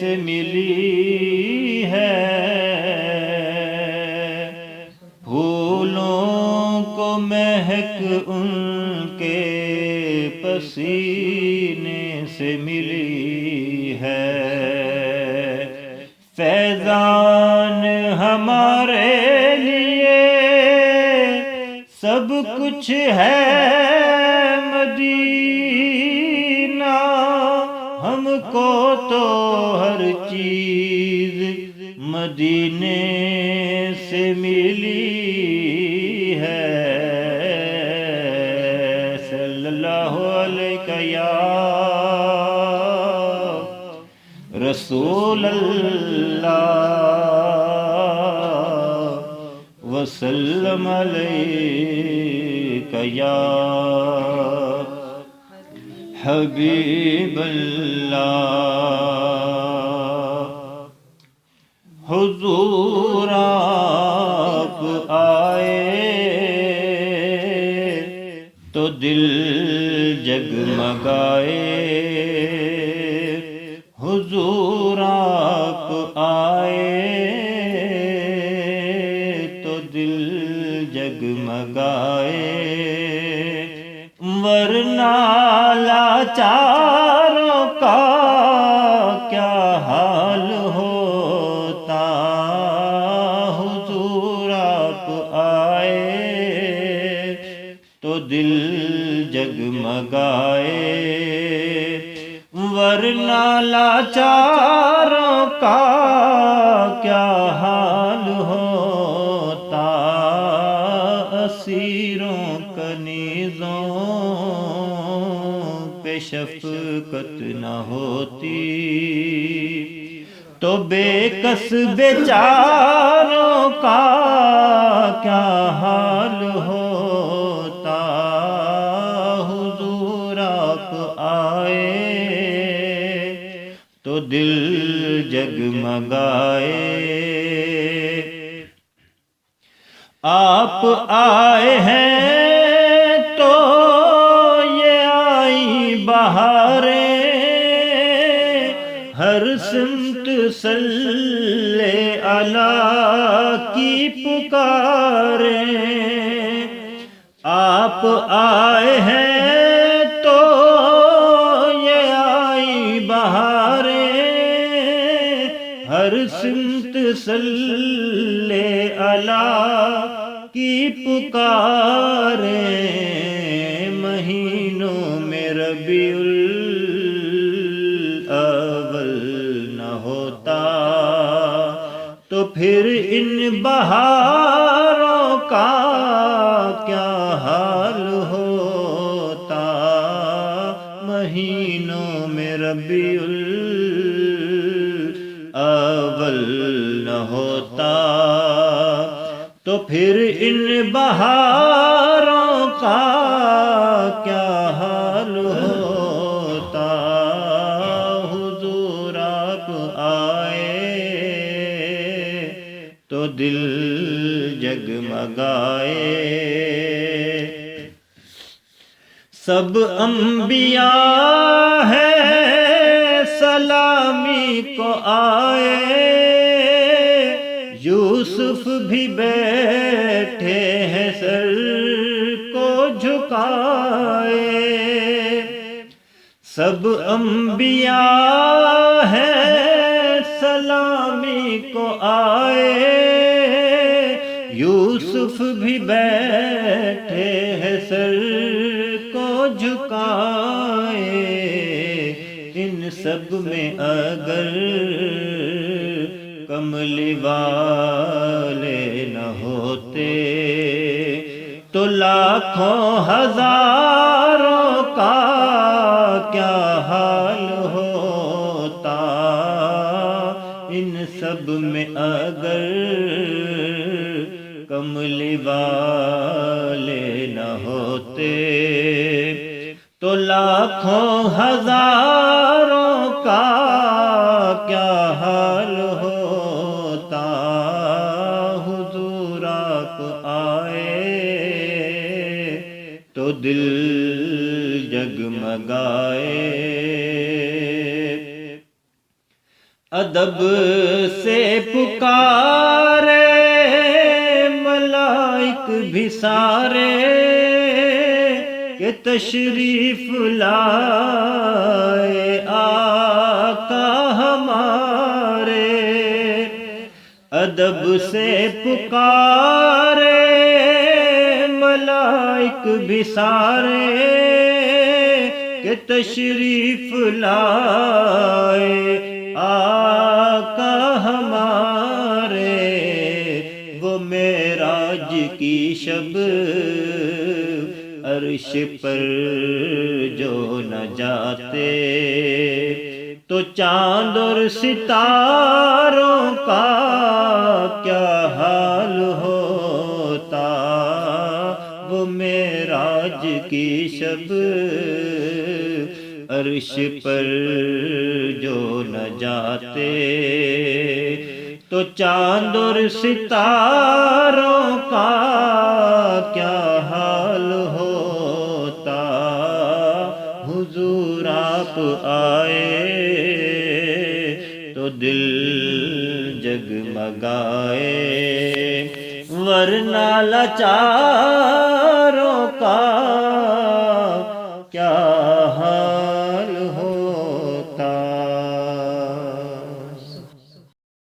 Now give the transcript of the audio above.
سے ملی ہے، پھولوں کو مہک ان کے پسینے سے ملی ہے، فیضان ہمارے لیے سب کچھ ہے مدینہ، ہم کو تو ہر چیز مدینے سے ملی ہے، صلی اللہ علیہ یا رسول اللہ وسلم علیک یا حبیب اللہ۔ حضور آپ آئے تو دل جگمگائے، حضور آپ آئے تو دل جگمگائے، ورنہ لاچاروں کا کیا حال ہوتا، حضور آپ آئے تو دل جگمگائے، ورنہ لاچاروں کا کیا حال ہوتا، اسیروں کنیزوں پہ شفقت نہ ہوتی، تو بے کس بیچاروں کا کیا حال ہوتا، حضور آپ آئے تو دل جگمگائے، آپ آئے ہیں تو یہ آئی بہاریں، ہر سمت صلی اللہ کی پکاریں، آپ آئے ہیں تو یہ آئی بہاریں، ہر سمت صلی اللہ کی پکاریں، مہینوں میں ربیع الاول نہ ہوتا تو پھر ان بہاروں کا کیا حال ہوتا، مہینوں میں ربیع الاول نہ ہوتا تو پھر ان بہاروں کا کیا حال ہوتا، حضور آپ آئے تو دل جگمگائے، سب انبیاء ہیں سلامی کو آئے، یوسف بھی بیٹھے ہیں سر کو جھکائے، سب انبیاء ہیں سلامی کو آئے، یوسف بھی بیٹھے ہیں سر کو جھکائے، ان سب میں اگر کملی والے نہ ہوتے تو لاکھوں ہزاروں کا کیا حال ہوتا، ان سب میں اگر کملی والے نہ ہوتے تو لاکھوں ہزاروں کا کیا حال ہوتا، حضور آپ آئے تو دل جگمگائے، ادب سے پکارے ملائک بھی سارے کہ تشریف لائے آقا ہمارے، ادب سے پکارے ملائک بھی سارے کہ تشریف لائے آقا ہمارے، وہ معراج کی شب عرش پر جو نہ جاتے تو چاند اور ستاروں کا کیا حال ہوتا، وہ معراج کی شب عرش پر جو نہ جاتے تو چاند اور ستاروں کا کیا حال ہوتا۔ حضور آپ آئے تو دل جگمگائے، ورنہ لاچاروں کا